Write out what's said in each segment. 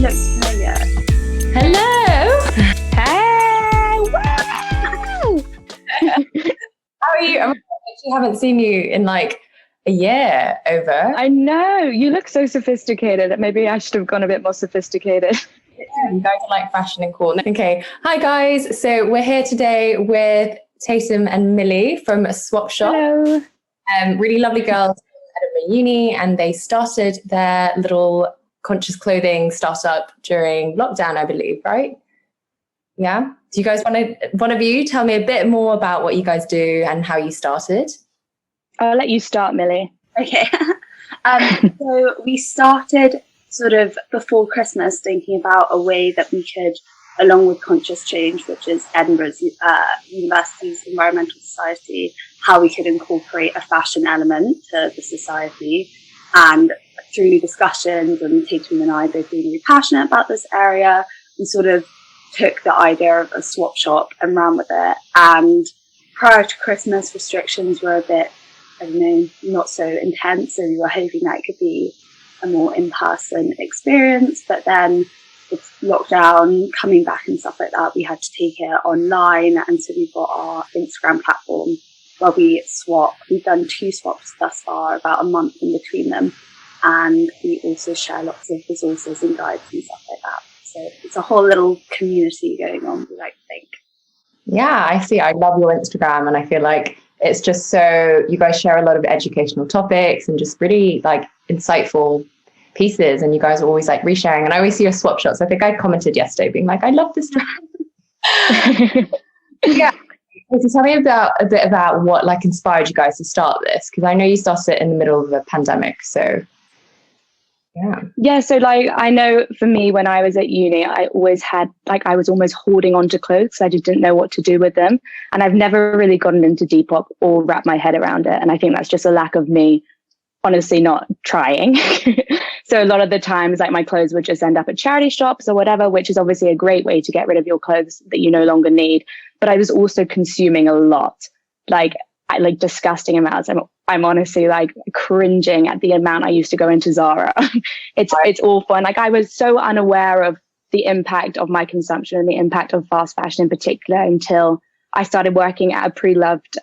looks familiar. Hello. Hey! Wow! How are you? I actually haven't seen you in like a year over. I know. You look so sophisticated. Maybe I should have gone a bit more sophisticated. Yeah, you guys are like fashion and cool. Okay. Hi guys. So we're here today with Tatum and Millie from a swap shop. Hello. Really lovely girls at Edinburgh Uni, and they started their little conscious clothing startup during lockdown, I believe, right? Yeah. Do you guys want to, one of you, tell me a bit more about what you guys do and how you started? I'll let you start, Millie. Okay. So we started sort of before Christmas thinking about a way that we could, along with Conscious Change, which is Edinburgh's University's Environmental Society, how we could incorporate a fashion element to the society. And through discussions, and Tatum and I both being really passionate about this area, we sort of took the idea of a swap shop and ran with it. And prior to Christmas, restrictions were a bit, I don't know, not so intense. So we were hoping that it could be a more in-person experience. But then with lockdown coming back and stuff like that, we had to take it online. And so we've got our Instagram platform where we swap. We've done 2 swaps thus far, about a month in between them. And we also share lots of resources and guides and stuff like that. So it's a whole little community going on, we like to think. Yeah, I see. I love your Instagram, and I feel like it's just so, you guys share a lot of educational topics and just really like insightful pieces, and you guys are always like resharing. And I always see your swap shots. I think I commented yesterday being like, I love this dress. Yeah. So tell me a bit about what like inspired you guys to start this, because I know you started it in the middle of a pandemic. So Yeah, so like I know for me when I was at uni, I always had like I was almost hoarding onto clothes. I just didn't know what to do with them. And I've never really gotten into Depop or wrapped my head around it. And I think that's just a lack of me honestly not trying. So a lot of the times like my clothes would just end up at charity shops or whatever, which is obviously a great way to get rid of your clothes that you no longer need. But I was also consuming a lot, like disgusting amounts. I'm honestly like cringing at the amount I used to go into Zara. It's awful. And like I was so unaware of the impact of my consumption and the impact of fast fashion in particular until I started working at a pre-loved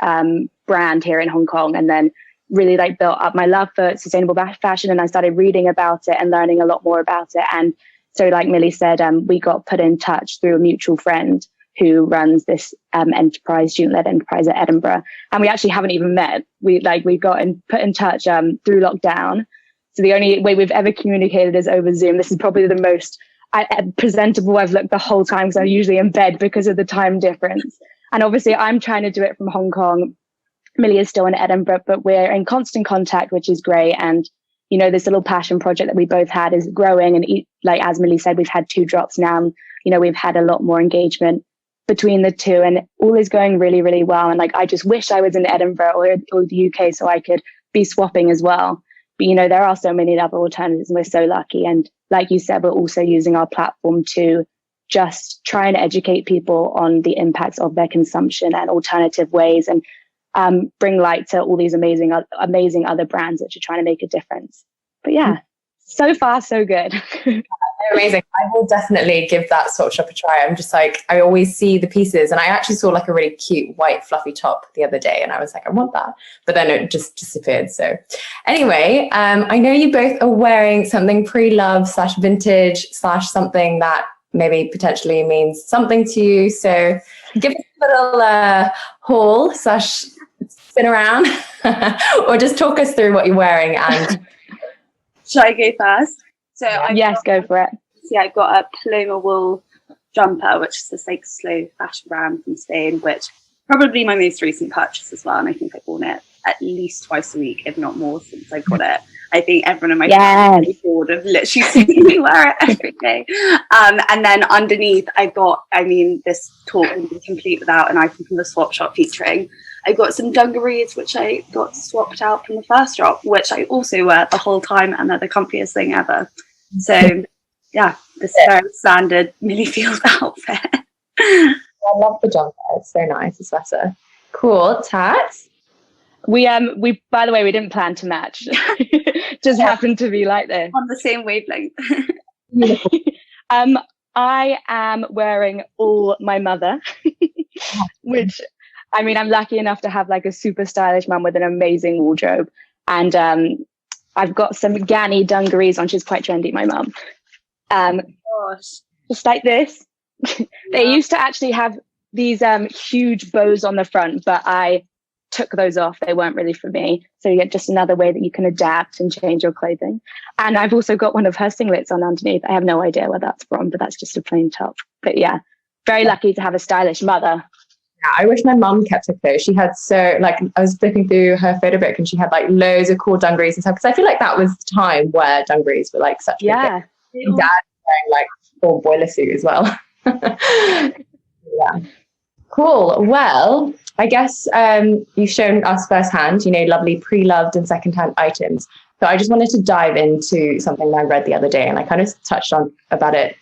brand here in Hong Kong, and then really like built up my love for sustainable fashion. And I started reading about it and learning a lot more about it. And so like Millie said, we got put in touch through a mutual friend who runs this student-led enterprise at Edinburgh. And we actually haven't even met. We got put in touch through lockdown. So the only way we've ever communicated is over Zoom. This is probably the most presentable I've looked the whole time, because I'm usually in bed because of the time difference. And obviously I'm trying to do it from Hong Kong. Millie is still in Edinburgh, but we're in constant contact, which is great. And, you know, this little passion project that we both had is growing. And like, as Millie said, we've had 2 drops now. You know, we've had a lot more engagement between the 2, and all is going really, really well. And like, I just wish I was in Edinburgh or the UK so I could be swapping as well. But, you know, there are so many other alternatives and we're so lucky. And like you said, we're also using our platform to just try and educate people on the impacts of their consumption and alternative ways, and bring light to all these amazing other brands that are trying to make a difference. But yeah, so far, so good. Amazing. I will definitely give that swap shop a try. I'm just like, I always see the pieces, and I actually saw like a really cute white fluffy top the other day, and I was like, I want that, but then it just disappeared. So anyway, I know you both are wearing something pre-love / vintage / something that maybe potentially means something to you. So give us a little haul / spin around or just talk us through what you're wearing. And Shall I go first? So go for it. Yeah, I got a Paloma wool jumper, which is this like slow fashion brand from Spain, which probably my most recent purchase as well. And I think I've worn it at least twice a week, if not more, since I got it. I think everyone in my family is bored of literally seeing me wear it every day. And then underneath, this talk wouldn't be complete without an item from the swap shop featuring. I got some dungarees, which I got swapped out from the first drop, which I also wear the whole time, and they're the comfiest thing ever. So, yeah, this very standard Millie Field outfit. I love the jumper. It's so nice, the sweater. Cool. Tat? We by the way, we didn't plan to match. Just happened to be like this. On the same wavelength. I am wearing all my mother, which, I mean, I'm lucky enough to have like a super stylish mum with an amazing wardrobe. And I've got some Ganni dungarees on. She's quite trendy, my mum. Gosh. Just like this. They used to actually have these huge bows on the front, but I took those off. They weren't really for me. So you get just another way that you can adapt and change your clothing. And I've also got one of her singlets on underneath. I have no idea where that's from, but that's just a plain top. But yeah, very lucky to have a stylish mother. Yeah, I wish my mum kept her clothes. She had I was flipping through her photo book and she had like loads of cool dungarees and stuff. Because I feel like that was the time where dungarees were like such a big thing. Dad wearing like full boiler suit as well. Yeah. Cool. Well, I guess you've shown us firsthand, lovely pre-loved and secondhand items. So I just wanted to dive into something that I read the other day, and I kind of touched on about it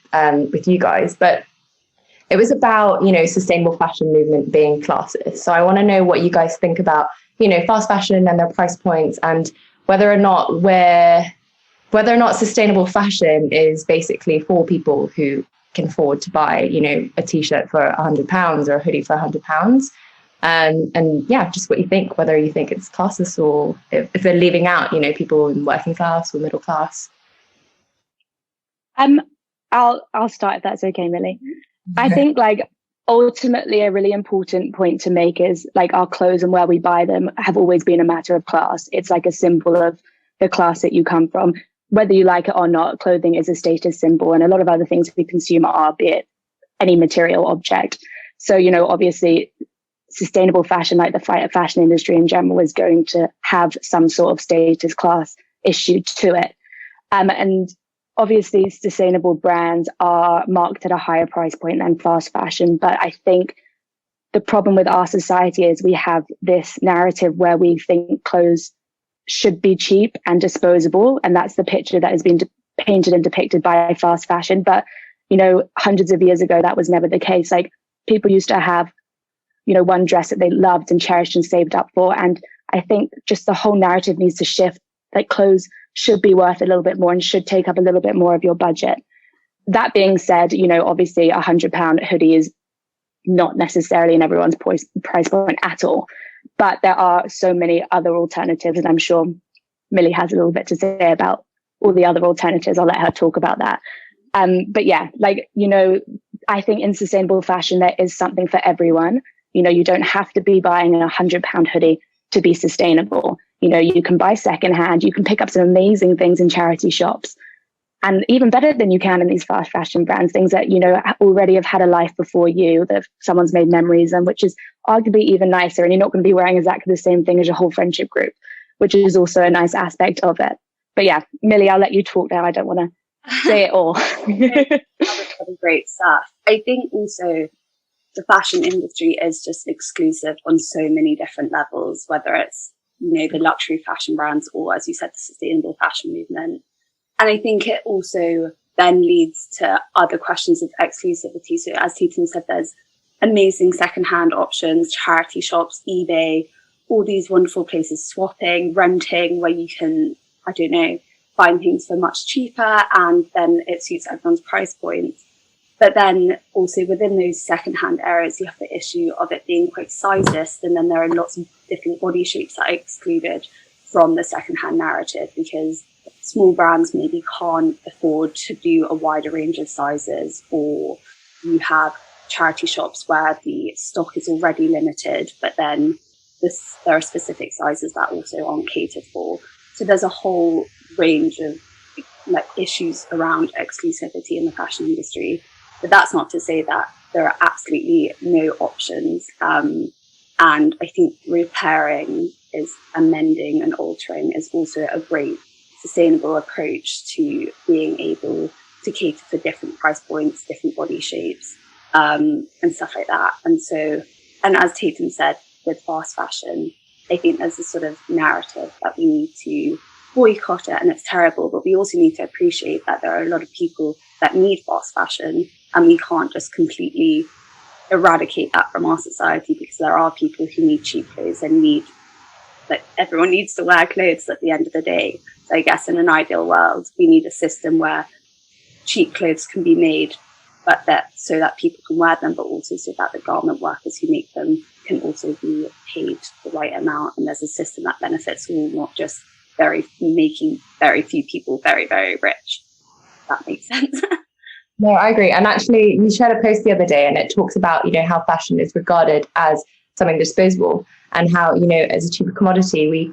with you guys, but it was about, sustainable fashion movement being classist. So I want to know what you guys think about, fast fashion and their price points, and whether or not sustainable fashion is basically for people who can afford to buy, a t-shirt for £100 or a hoodie for £100. And yeah, just what you think, whether you think it's classist or if they're leaving out, people in working class or middle class. I'll start if that's okay, Millie. I think ultimately a really important point to make is our clothes and where we buy them have always been a matter of class. It's like a symbol of the class that you come from. Whether you like it or not, clothing is a status symbol, and a lot of other things we consume are, be it any material object. So, obviously sustainable fashion, like the fashion industry in general, is going to have some sort of status class issue to it. And obviously sustainable brands are marked at a higher price point than fast fashion. But I think the problem with our society is we have this narrative where we think clothes should be cheap and disposable. And that's the picture that has been painted and depicted by fast fashion. But, hundreds of years ago, that was never the case. People used to have, one dress that they loved and cherished and saved up for. And I think just the whole narrative needs to shift. Clothes should be worth a little bit more and should take up a little bit more of your budget. That being said, obviously £100 hoodie is not necessarily in everyone's price point at all. But there are so many other alternatives, and I'm sure Millie has a little bit to say about all the other alternatives. I'll let her talk about that. But yeah, I think in sustainable fashion, there is something for everyone. You don't have to be buying a £100 hoodie to be sustainable. You can buy secondhand, you can pick up some amazing things in charity shops. And even better than you can in these fast fashion brands, things that, already have had a life before you, that someone's made memories and which is arguably even nicer. And you're not going to be wearing exactly the same thing as your whole friendship group, which is also a nice aspect of it. But yeah, Millie, I'll let you talk now. I don't want to say it all. That was great stuff. I think also the fashion industry is just exclusive on so many different levels, whether it's, the luxury fashion brands or, as you said, the sustainable fashion movement. And I think it also then leads to other questions of exclusivity. So as Tatum said, there's amazing secondhand options, charity shops, eBay, all these wonderful places, swapping, renting, where you can, find things for much cheaper, and then it suits everyone's price points. But then also within those secondhand areas, you have the issue of it being quite sizist, and then there are lots of different body shapes that are excluded from the secondhand narrative because small brands maybe can't afford to do a wider range of sizes, or you have charity shops where the stock is already limited, but then there are specific sizes that also aren't catered for. So there's a whole range of issues around exclusivity in the fashion industry. But that's not to say that there are absolutely no options. And I think repairing and mending and altering is also a great sustainable approach to being able to cater for different price points, different body shapes, and stuff like that. And as Tatum said, with fast fashion, I think there's a sort of narrative that we need to boycott it and it's terrible, but we also need to appreciate that there are a lot of people that need fast fashion, and we can't just completely eradicate that from our society, because there are people who need cheap clothes and everyone needs to wear clothes at the end of the day. So I guess in an ideal world, we need a system where cheap clothes can be made, but that so that people can wear them, but also so that the garment workers who make them can also be paid the right amount. And there's a system that benefits all, not just making very few people very, very rich. That makes sense. No, I agree. And actually, you shared a post the other day, and it talks about, you know, how fashion is regarded as something disposable, and how, you know, as a cheaper commodity, we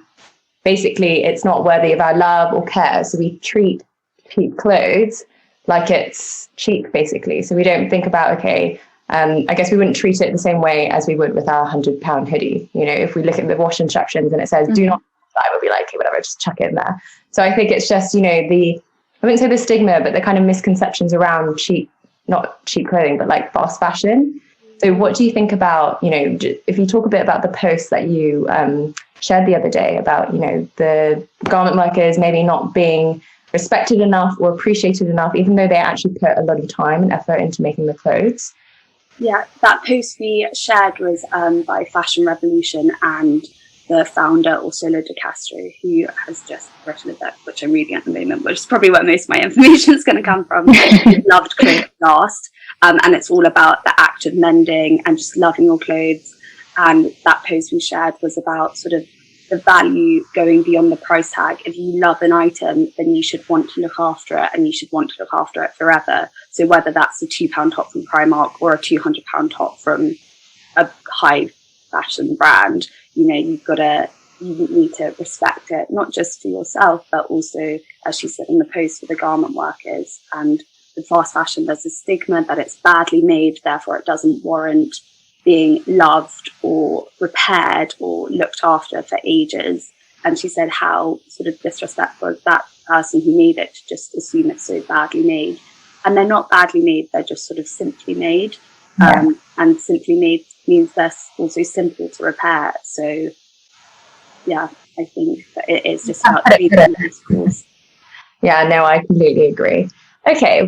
basically, it's not worthy of our love or care. So we treat cheap clothes like it's cheap, basically. So we don't think about, okay, I guess we wouldn't treat it the same way as we would with our £100 hoodie. You know, if we look at the wash instructions and it says, do not, I would be like, okay, whatever, just chuck it in there. So I think it's just, you know, I wouldn't say the stigma, but the kind of misconceptions around not cheap clothing, but like fast fashion. So what do you think about, you know, if you talk a bit about the post that you shared the other day about, you know, the garment workers maybe not being respected enough or appreciated enough, even though they actually put a lot of time and effort into making the clothes? Yeah, that post we shared was by Fashion Revolution and the founder, Ursula de Castro, who has just written a book, which I'm reading at the moment, which is probably where most of my information is going to come from. Loved Clothes Last. And it's all about the act of mending and just loving your clothes. And that post we shared was about sort of the value going beyond the price tag. If you love an item, then you should want to look after it, and you should want to look after it forever. So whether that's a £2 top from Primark or a £200 top from a high fashion brand, you know, you need to respect it, not just for yourself, but also, as she said in the post, for the garment workers. And with fast fashion, there's a stigma that it's badly made, therefore it doesn't warrant being loved or repaired or looked after for ages. And she said how sort of disrespectful is that person who made it to just assume it's so badly made. And they're not badly made, they're just sort of simply made. Yeah. And simply made means they're also simple to repair. So yeah, I think that it is just about treating schools. Yeah, no, I completely agree. Okay,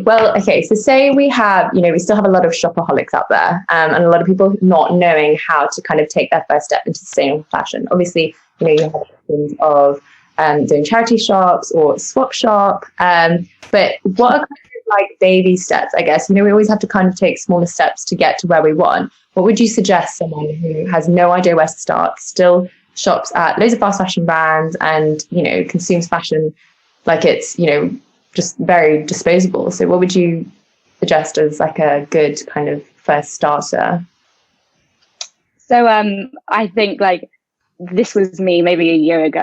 so say we have, you know, we still have a lot of shopaholics out there, and a lot of people not knowing how to kind of take their first step into sustainable fashion. Obviously, you know, you have options of doing charity shops or swap shop, but what are kind of like baby steps, I guess? You know, we always have to kind of take smaller steps to get to where we want. What would you suggest someone who has no idea where to start, still shops at loads of fast fashion brands and, you know, consumes fashion like it's, you know, just very disposable? So what would you suggest as like a good kind of first starter? So I think like this was me maybe a year ago.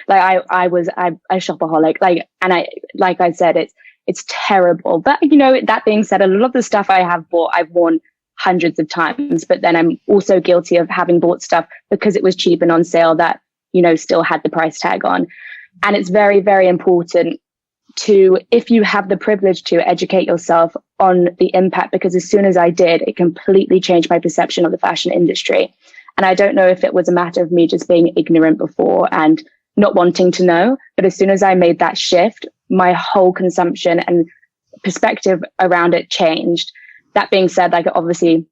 Like I'm a shopaholic, and I said, it's terrible. But you know, that being said, a lot of the stuff I have bought, I've worn hundreds of times, but then I'm also guilty of having bought stuff because it was cheap and on sale that, you know, still had the price tag on. And it's very, very important to, if you have the privilege to, educate yourself on the impact, because as soon as I did, it completely changed my perception of the fashion industry. And I don't know if it was a matter of me just being ignorant before and not wanting to know, but as soon as I made that shift, my whole consumption and perspective around it changed. That being said, like, it obviously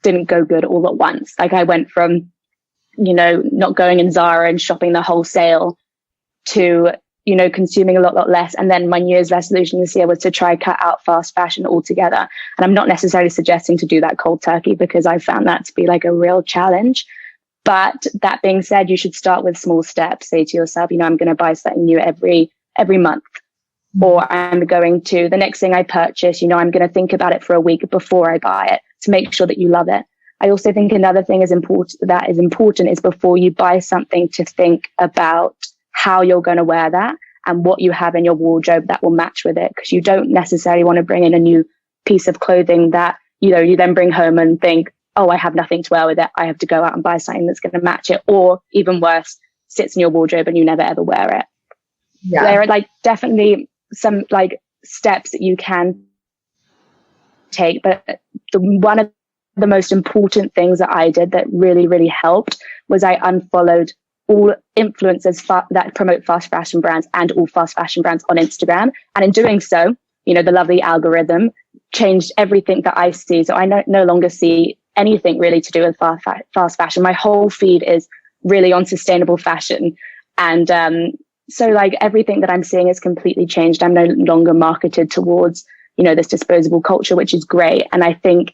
didn't go good all at once. Like, I went from, you know, not going in Zara and shopping the wholesale to, you know, consuming a lot less. And then my New Year's resolution this year was to try cut out fast fashion altogether. And I'm not necessarily suggesting to do that cold turkey, because I found that to be like a real challenge. But that being said, you should start with small steps. Say to yourself, you know, I'm going to buy something new every month. Or I'm going to, the next thing I purchase, you know, I'm going to think about it for a week before I buy it to make sure that you love it. I also think another thing is important is before you buy something to think about how you're going to wear that and what you have in your wardrobe that will match with it. Because you don't necessarily want to bring in a new piece of clothing that, you know, you then bring home and think, oh, I have nothing to wear with it. I have to go out and buy something that's going to match it. Or even worse, sits in your wardrobe and you never ever wear it. Yeah. There are like definitely some like steps that you can take, but one of the most important things that I did that really, really helped was I unfollowed all influencers that promote fast fashion brands and all fast fashion brands on Instagram. And in doing so, you know, the lovely algorithm changed everything that I see. So I no longer see anything really to do with fast fashion. My whole feed is really on sustainable fashion. And so like everything that I'm seeing is completely changed. I'm no longer marketed towards, this disposable culture, which is great. And I think,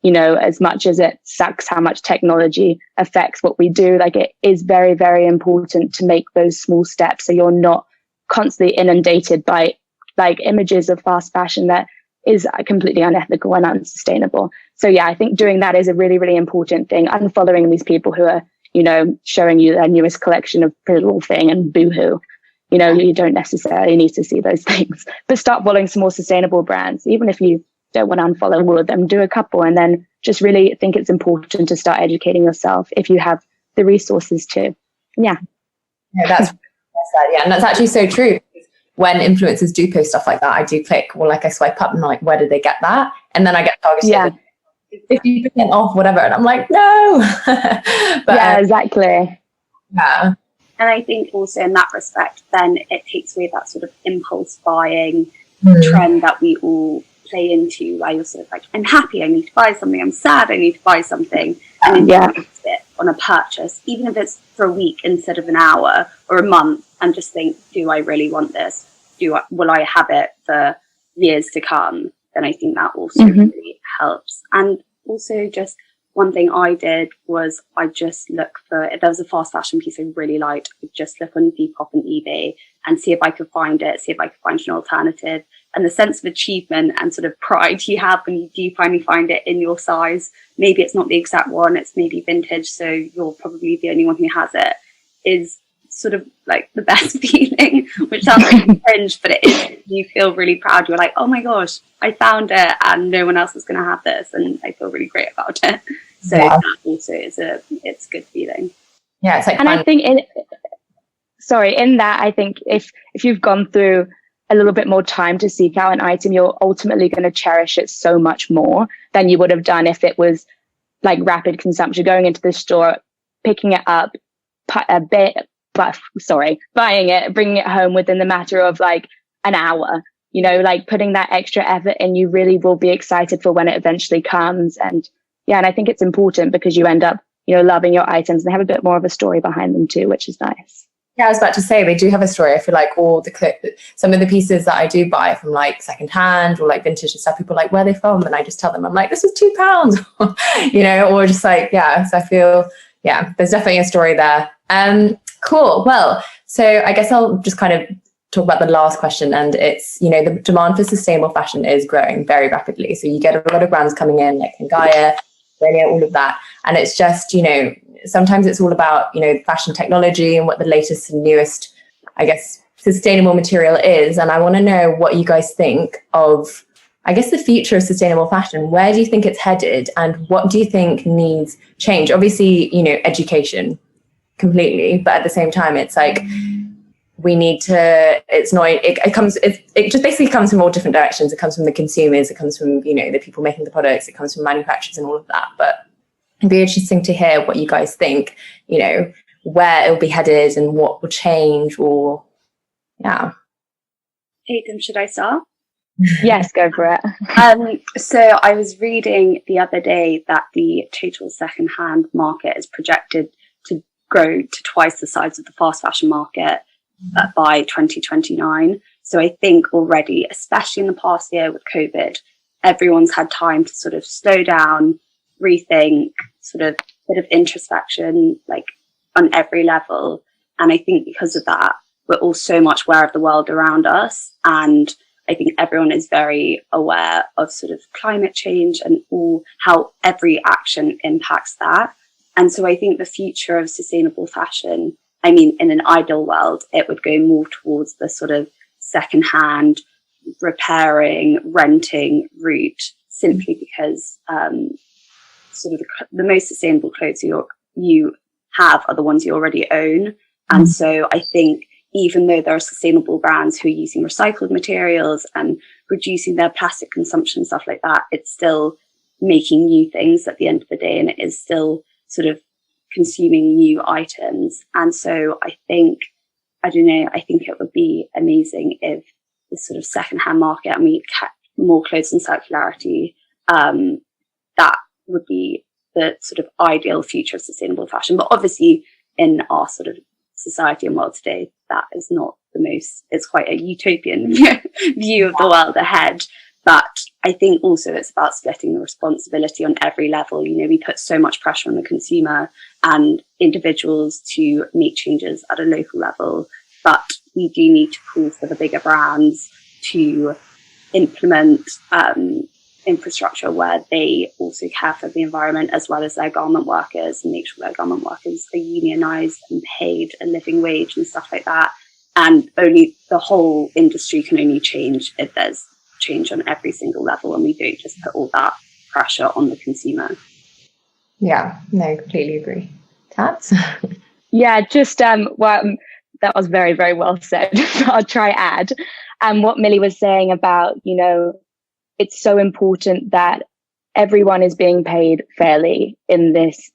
as much as it sucks how much technology affects what we do, like, it is very, very important to make those small steps so you're not constantly inundated by like images of fast fashion that is completely unethical and unsustainable. So yeah, I think doing that is a really, really important thing. Unfollowing these people who are, showing you their newest collection of Pretty Little Thing and Boohoo. You don't necessarily need to see those things, but start following some more sustainable brands. Even if you don't want to unfollow all of them, do a couple, and then just really think it's important to start educating yourself if you have the resources to. Yeah, that's yeah, and that's actually so true. When influencers do post stuff like that, I do click, well, like I swipe up and like, where did they get that? And then I get targeted. Yeah. 50% off, whatever, and I'm like, no. But, yeah, exactly. Yeah. And I think also in that respect, then it takes away that sort of impulse buying trend that we all play into, where you're sort of like, I'm happy, I need to buy something, I'm sad, I need to buy something, and then you fix it on a purchase, even if it's for a week instead of an hour or a month, and just think, do I really want this? Will I have it for years to come? Then I think that also really helps. And also, just one thing I did was I just look for, if there was a fast fashion piece I really liked, I would just look on Depop and eBay and see if I could find it, see if I could find an alternative. And the sense of achievement and sort of pride you have when you do finally find it in your size, maybe it's not the exact one, it's maybe vintage, so you're probably the only one who has it, is sort of like the best feeling, which sounds really cringe, but it is. You feel really proud. You're like, oh my gosh, I found it and no one else is going to have this, and I feel really great about it. So that also is it's a good feeling. Yeah, it's like, and fun. I think in that, I think if you've gone through a little bit more time to seek out an item, you're ultimately going to cherish it so much more than you would have done if it was like rapid consumption, going into the store, picking it up, buying it, bringing it home within the matter of like an hour, like putting that extra effort in. You really will be excited for when it eventually comes. And yeah, and I think it's important because you end up, loving your items, and they have a bit more of a story behind them too, which is nice. Yeah, I was about to say, they do have a story. I feel like some of the pieces that I do buy from like secondhand or like vintage and stuff, people are like, where are they from? And I just tell them, I'm like, this was £2, or just like, yeah. So I feel, yeah, there's definitely a story there. Cool. Well, so I guess I'll just kind of talk about the last question, and it's, the demand for sustainable fashion is growing very rapidly. So you get a lot of brands coming in, like Gaia, all of that. And it's just, sometimes it's all about, fashion technology and what the latest and newest, I guess, sustainable material is. And I want to know what you guys think of, I guess, the future of sustainable fashion. Where do you think it's headed, and what do you think needs change? Obviously, education completely, but at the same time, it's like, we need to, it just basically comes from all different directions. It comes from the consumers, it comes from, the people making the products, it comes from manufacturers and all of that. But it'd be interesting to hear what you guys think, where it'll be headed and what will change, or, yeah. Tatum, should I start? Yes, go for it. So I was reading the other day that the total secondhand market is projected to grow to twice the size of the fast fashion market by 2029. So I think already, especially in the past year with COVID, everyone's had time to sort of slow down, rethink, sort of bit of introspection, like on every level. And I think because of that, we're all so much aware of the world around us. And I think everyone is very aware of sort of climate change and all how every action impacts that. And so I think the future of sustainable fashion, I mean, in an ideal world, it would go more towards the sort of secondhand repairing, renting route, simply because sort of the most sustainable clothes you have are the ones you already own. And so I think even though there are sustainable brands who are using recycled materials and reducing their plastic consumption, stuff like that, it's still making new things at the end of the day, and it is still sort of consuming new items. And so I think, I don't know, I think it would be amazing if this sort of secondhand market, and we kept more clothes and circularity, that would be the sort of ideal future of sustainable fashion. But obviously in our sort of society and world today, that is not the most, it's quite a utopian view of the world ahead. But I think also it's about splitting the responsibility on every level. You know, we put so much pressure on the consumer and individuals to make changes at a local level, but we do need to call for the bigger brands to implement infrastructure where they also care for the environment as well as their garment workers, and make sure their garment workers are unionized and paid a living wage and stuff like that. And only the whole industry can only change if there's change on every single level, and we don't just put all that pressure on the consumer. Yeah, no, completely agree. Tats? Yeah, just that was very, very well said. I'll try add. What Millie was saying about, you know, it's so important that everyone is being paid fairly in this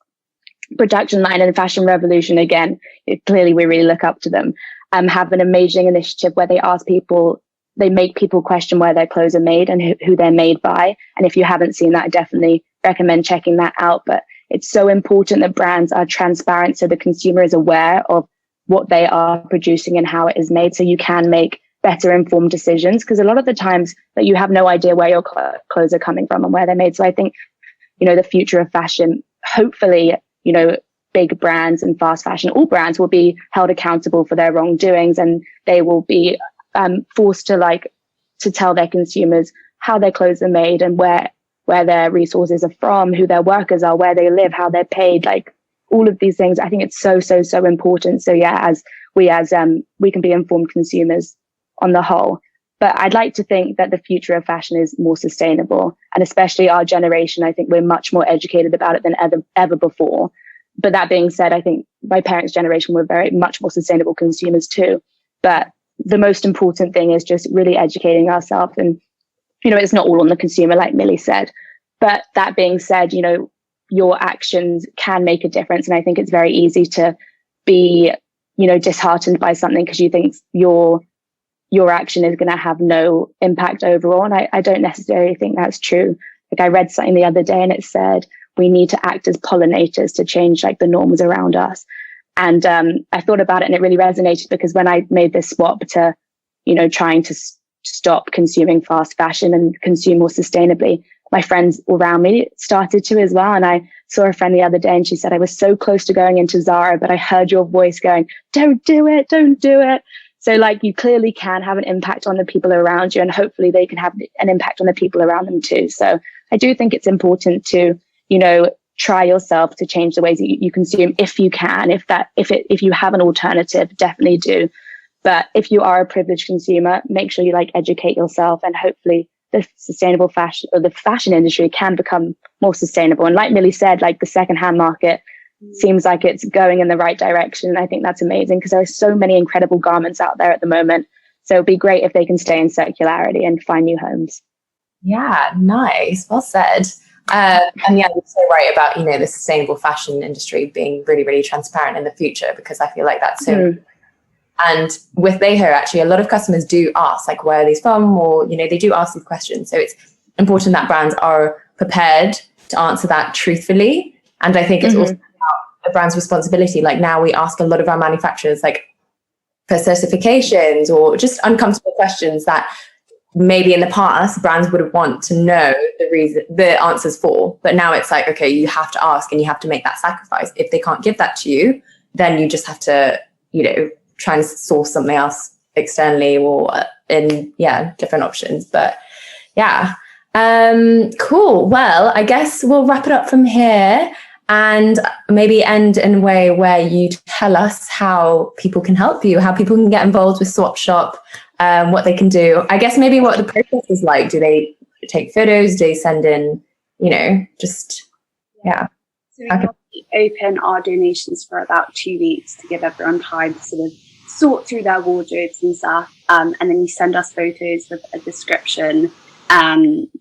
production line, and the fashion revolution. Again, clearly we really look up to them. Have an amazing initiative where they ask people, they make people question where their clothes are made and who they're made by. And if you haven't seen that, I definitely recommend checking that out. But it's so important that brands are transparent so the consumer is aware of what they are producing and how it is made, so you can make better informed decisions, because a lot of the times that you have no idea where your clothes are coming from and where they're made. So I think, you know, the future of fashion, hopefully, you know, big brands and fast fashion, all brands will be held accountable for their wrongdoings, and they will be forced to tell their consumers how their clothes are made and where their resources are from, who their workers are, where they live, how they're paid, like all of these things. I think it's so important. So yeah, as we can be informed consumers on the whole. But I'd like to think that the future of fashion is more sustainable, and especially our generation, I think we're much more educated about it than ever before. But that being said, I think my parents' generation were very much more sustainable consumers too. But the most important thing is just really educating ourselves. And, you know, it's not all on the consumer, like Millie said. But that being said, you know, your actions can make a difference. And I think it's very easy to be, you know, disheartened by something because you think your action is going to have no impact overall. And I don't necessarily think that's true. Like, I read something the other day and it said, we need to act as pollinators to change like the norms around us. And I thought about it and it really resonated, because when I made this swap to, you know, trying to stop consuming fast fashion and consume more sustainably, my friends around me started to as well. And I saw a friend the other day and she said, I was so close to going into Zara, but I heard your voice going, don't do it, don't do it. So like, you clearly can have an impact on the people around you, and hopefully they can have an impact on the people around them too. So I do think it's important to, you know, try yourself to change the ways that you consume if you can. If you have an alternative, definitely do. But if you are a privileged consumer, make sure you like educate yourself, and hopefully the sustainable fashion, or the fashion industry, can become more sustainable. And like Millie said, like the secondhand market seems like it's going in the right direction. I think that's amazing, because there are so many incredible garments out there at the moment. So it'd be great if they can stay in circularity and find new homes. Yeah, nice. Well said. And yeah, you're so right about, you know, the sustainable fashion industry being really, really transparent in the future, because I feel like that's so. And with Leho, actually, a lot of customers do ask, like, where are these from? Or, you know, they do ask these questions. So it's important that brands are prepared to answer that truthfully. And I think it's also about a brand's responsibility. Like, now we ask a lot of our manufacturers, like, for certifications or just uncomfortable questions that maybe in the past brands would want to know the answers for. But now it's like, okay, you have to ask and you have to make that sacrifice. If they can't give that to you, then you just have to, you know, try and source something else externally or in different options. But yeah, cool. Well, I guess we'll wrap it up from here and maybe end in a way where you tell us how people can help you, how people can get involved with Swap Shop, what they can do. I guess maybe what the process is like. Do they take photos? Do they send in, you know, just So we open our donations for about 2 weeks to give everyone time to sort of sort through their wardrobes and stuff, and then you send us photos with a description,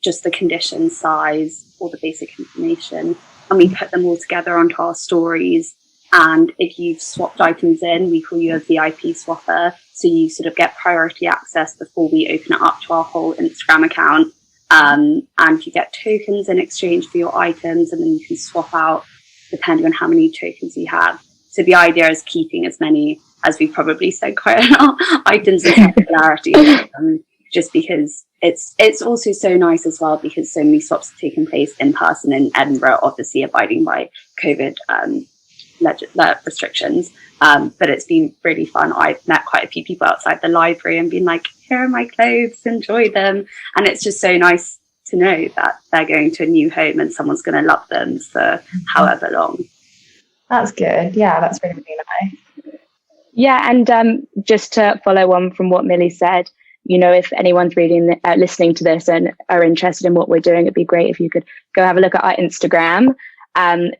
just the condition, size, all the basic information, and we put them all together onto our stories. And if you've swapped items in, we call you a VIP swapper, so you sort of get priority access before we open it up to our whole Instagram account, and you get tokens in exchange for your items, and then you can swap out depending on how many tokens you have. So the idea is keeping as many, as we probably said quite a lot, items in circularity, just because it's also so nice as well because so many swaps have taken place in person in Edinburgh, obviously abiding by COVID restrictions. But it's been really fun. I've met quite a few people outside the library and been like, here are my clothes, enjoy them. And it's just so nice to know that they're going to a new home and someone's going to love them for however long. That's good. Yeah, that's really, really nice. Yeah, and just to follow on from what Millie said, you know, if anyone's listening to this and are interested in what we're doing, it'd be great if you could go have a look at our Instagram.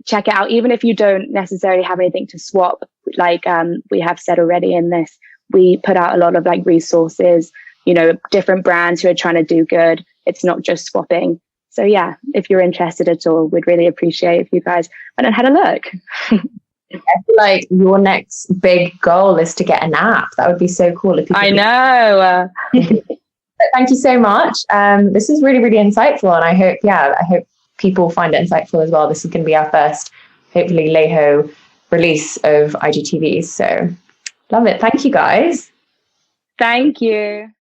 Check it out, even if you don't necessarily have anything to swap, like we have said already in this, we put out a lot of like resources, you know, different brands who are trying to do good. It's not just swapping. So yeah, if you're interested at all, we'd really appreciate if you guys went and had a look. I feel like your next big goal is to get an app. That would be so cool. If I know. But thank you so much. This is really, really insightful, and I hope people find it insightful as well. This is going to be our first, hopefully, Leho release of IGTVs. So love it. Thank you, guys. Thank you.